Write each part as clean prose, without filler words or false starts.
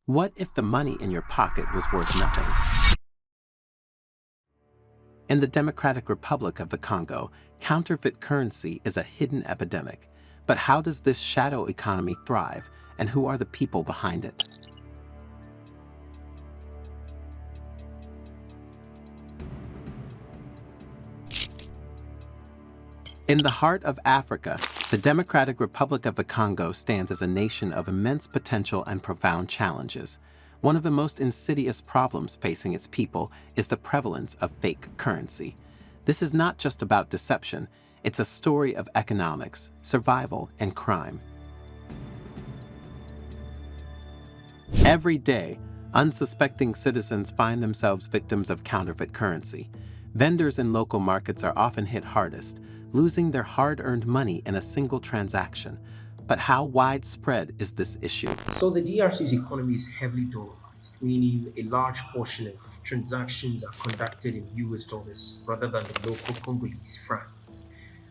What if the money in your pocket was worth nothing? In the Democratic Republic of the Congo, counterfeit currency is a hidden epidemic. But how does this shadow economy thrive, and who are the people behind it? In the heart of Africa, the Democratic Republic of the Congo stands as a nation of immense potential and profound challenges. One of the most insidious problems facing its people is the prevalence of fake currency. This is not just about deception, it's a story of economics, survival, and crime. Every day, unsuspecting citizens find themselves victims of counterfeit currency. Vendors in local markets are often hit hardest, losing their hard-earned money in a single transaction. But how widespread is this issue? So the DRC's economy is heavily dollarized, meaning a large portion of transactions are conducted in US dollars rather than the local Congolese francs.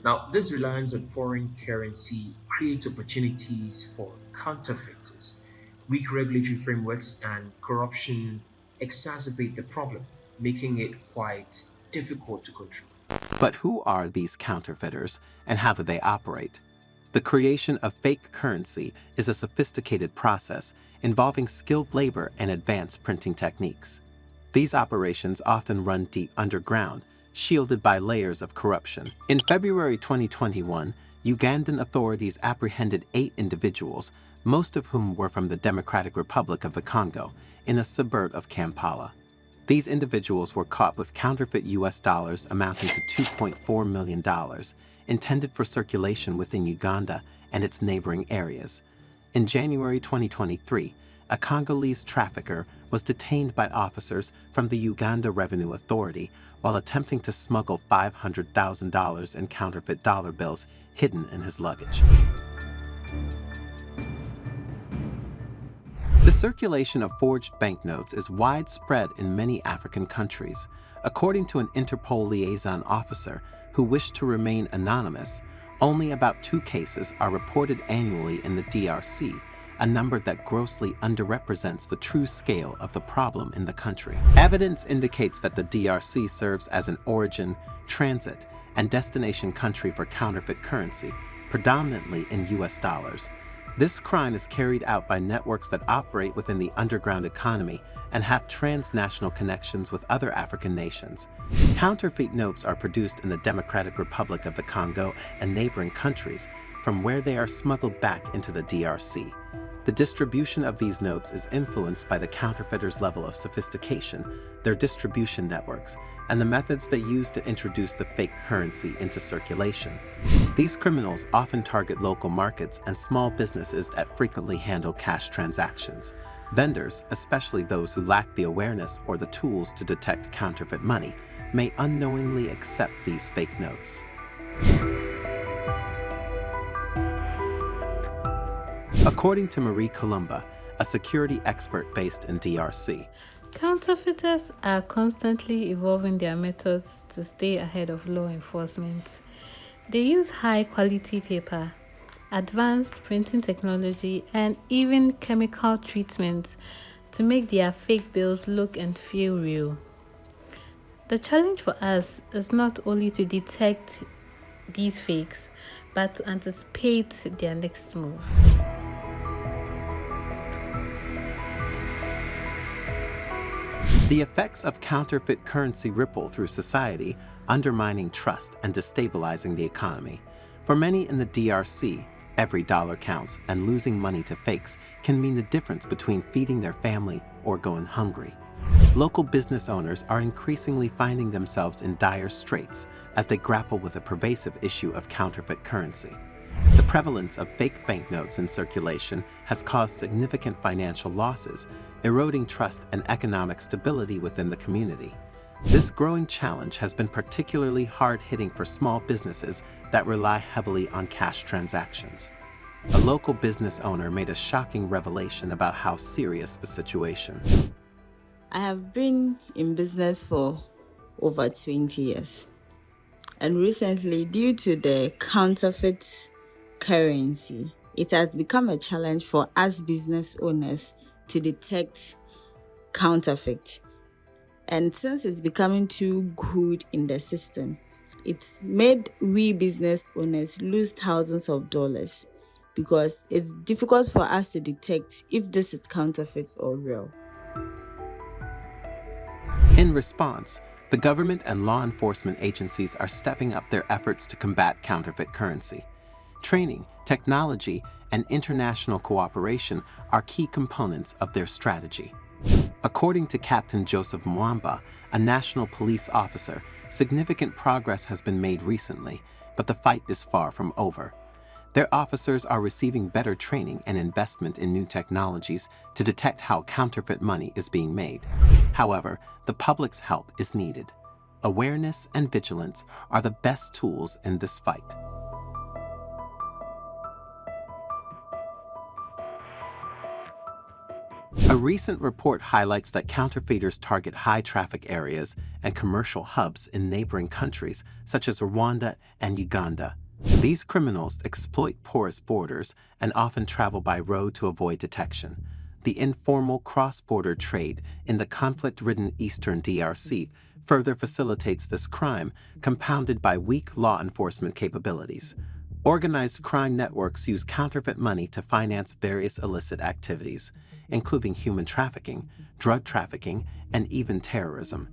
Now, this reliance on foreign currency creates opportunities for counterfeiters. Weak regulatory frameworks and corruption exacerbate the problem, making it quite difficult to control. But who are these counterfeiters, and how do they operate? The creation of fake currency is a sophisticated process involving skilled labor and advanced printing techniques. These operations often run deep underground, shielded by layers of corruption. In February 2021, Ugandan authorities apprehended 8 individuals, most of whom were from the Democratic Republic of the Congo, in a suburb of Kampala. These individuals were caught with counterfeit US dollars amounting to $2.4 million, intended for circulation within Uganda and its neighboring areas. In January 2023, a Congolese trafficker was detained by officers from the Uganda Revenue Authority while attempting to smuggle $500,000 in counterfeit dollar bills hidden in his luggage. The circulation of forged banknotes is widespread in many African countries. According to an Interpol liaison officer who wished to remain anonymous, only about 2 cases are reported annually in the DRC, a number that grossly underrepresents the true scale of the problem in the country. Evidence indicates that the DRC serves as an origin, transit, and destination country for counterfeit currency, predominantly in US dollars. This crime is carried out by networks that operate within the underground economy and have transnational connections with other African nations. Counterfeit notes are produced in the Democratic Republic of the Congo and neighboring countries, from where they are smuggled back into the DRC. The distribution of these notes is influenced by the counterfeiters' level of sophistication, their distribution networks, and the methods they use to introduce the fake currency into circulation. These criminals often target local markets and small businesses that frequently handle cash transactions. Vendors, especially those who lack the awareness or the tools to detect counterfeit money, may unknowingly accept these fake notes. According to Marie Columba, a security expert based in DRC, counterfeiters are constantly evolving their methods to stay ahead of law enforcement. They use high-quality paper, advanced printing technology, and even chemical treatment to make their fake bills look and feel real. The challenge for us is not only to detect these fakes, but to anticipate their next move. The effects of counterfeit currency ripple through society, undermining trust and destabilizing the economy. For many in the DRC, every dollar counts, and losing money to fakes can mean the difference between feeding their family or going hungry. Local business owners are increasingly finding themselves in dire straits as they grapple with a pervasive issue of counterfeit currency. The prevalence of fake banknotes in circulation has caused significant financial losses, eroding trust and economic stability within the community. This growing challenge has been particularly hard-hitting for small businesses that rely heavily on cash transactions. A local business owner made a shocking revelation about how serious the situation. I have been in business for over 20 years. And recently, due to the counterfeit currency, it has become a challenge for us business owners to detect counterfeit. And since it's becoming too good in the system, it's made we business owners lose thousands of dollars because it's difficult for us to detect if this is counterfeit or real. In response, the government and law enforcement agencies are stepping up their efforts to combat counterfeit currency. Training, technology, and international cooperation are key components of their strategy. According to Captain Joseph Mwamba, a national police officer, significant progress has been made recently, but the fight is far from over. Their officers are receiving better training and investment in new technologies to detect how counterfeit money is being made. However, the public's help is needed. Awareness and vigilance are the best tools in this fight. A recent report highlights that counterfeiters target high-traffic areas and commercial hubs in neighboring countries such as Rwanda and Uganda. These criminals exploit porous borders and often travel by road to avoid detection. The informal cross-border trade in the conflict-ridden eastern DRC further facilitates this crime, compounded by weak law enforcement capabilities. Organized crime networks use counterfeit money to finance various illicit activities, including human trafficking, drug trafficking, and even terrorism.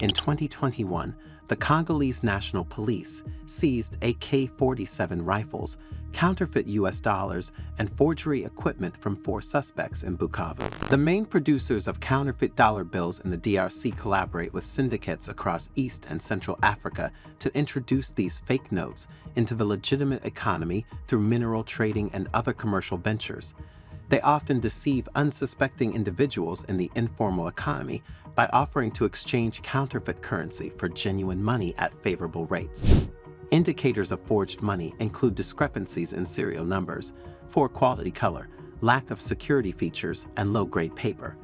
In 2021, the Congolese National Police seized AK-47 rifles, counterfeit US dollars, and forgery equipment from 4 suspects in Bukavu. The main producers of counterfeit dollar bills in the DRC collaborate with syndicates across East and Central Africa to introduce these fake notes into the legitimate economy through mineral trading and other commercial ventures. They often deceive unsuspecting individuals in the informal economy by offering to exchange counterfeit currency for genuine money at favorable rates. Indicators of forged money include discrepancies in serial numbers, poor quality color, lack of security features, and low-grade paper.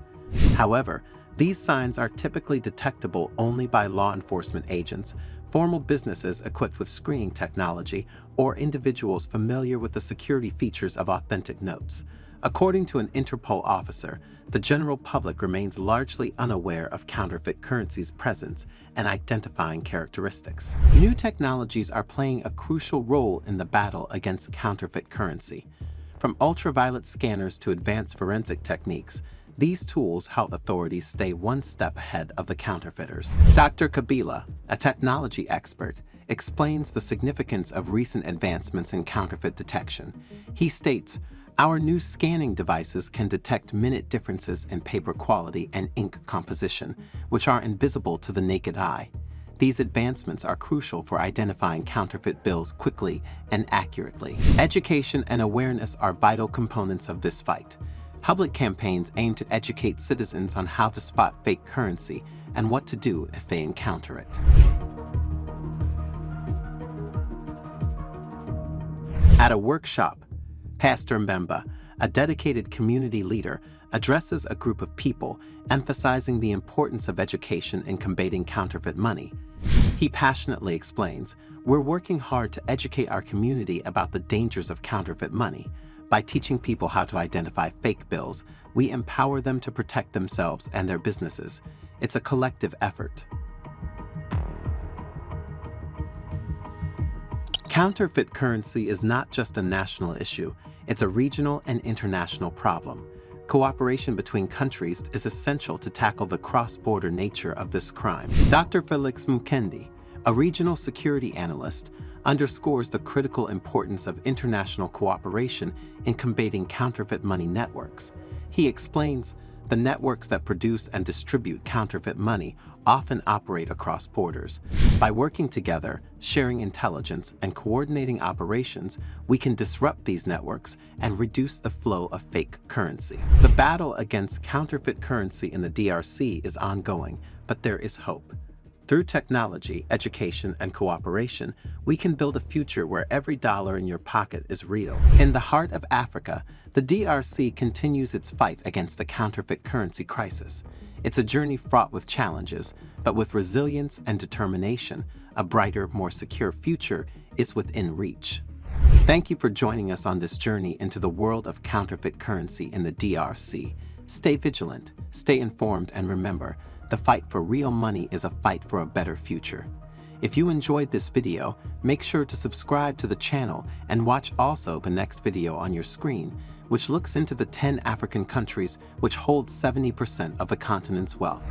However, these signs are typically detectable only by law enforcement agents, formal businesses equipped with screening technology, or individuals familiar with the security features of authentic notes. According to an Interpol officer, the general public remains largely unaware of counterfeit currency's presence and identifying characteristics. New technologies are playing a crucial role in the battle against counterfeit currency. From ultraviolet scanners to advanced forensic techniques, these tools help authorities stay one step ahead of the counterfeiters. Dr. Kabila, a technology expert, explains the significance of recent advancements in counterfeit detection. He states, "Our new scanning devices can detect minute differences in paper quality and ink composition, which are invisible to the naked eye. These advancements are crucial for identifying counterfeit bills quickly and accurately." Education and awareness are vital components of this fight. Public campaigns aim to educate citizens on how to spot fake currency and what to do if they encounter it. At a workshop, Pastor Mbemba, a dedicated community leader, addresses a group of people, emphasizing the importance of education in combating counterfeit money. He passionately explains, "We're working hard to educate our community about the dangers of counterfeit money. By teaching people how to identify fake bills, we empower them to protect themselves and their businesses. It's a collective effort." Counterfeit currency is not just a national issue, it's a regional and international problem. Cooperation between countries is essential to tackle the cross-border nature of this crime. Dr. Felix Mukendi, a regional security analyst, underscores the critical importance of international cooperation in combating counterfeit money networks. He explains, "The networks that produce and distribute counterfeit money often operate across borders. By working together, sharing intelligence, and coordinating operations, we can disrupt these networks and reduce the flow of fake currency." The battle against counterfeit currency in the DRC is ongoing, but there is hope. Through technology, education, and cooperation, we can build a future where every dollar in your pocket is real. In the heart of Africa, the DRC continues its fight against the counterfeit currency crisis. It's a journey fraught with challenges, but with resilience and determination, a brighter, more secure future is within reach. Thank you for joining us on this journey into the world of counterfeit currency in the DRC. Stay vigilant, stay informed, and remember, the fight for real money is a fight for a better future. If you enjoyed this video, make sure to subscribe to the channel and watch also the next video on your screen, which looks into the 10 African countries which hold 70% of the continent's wealth.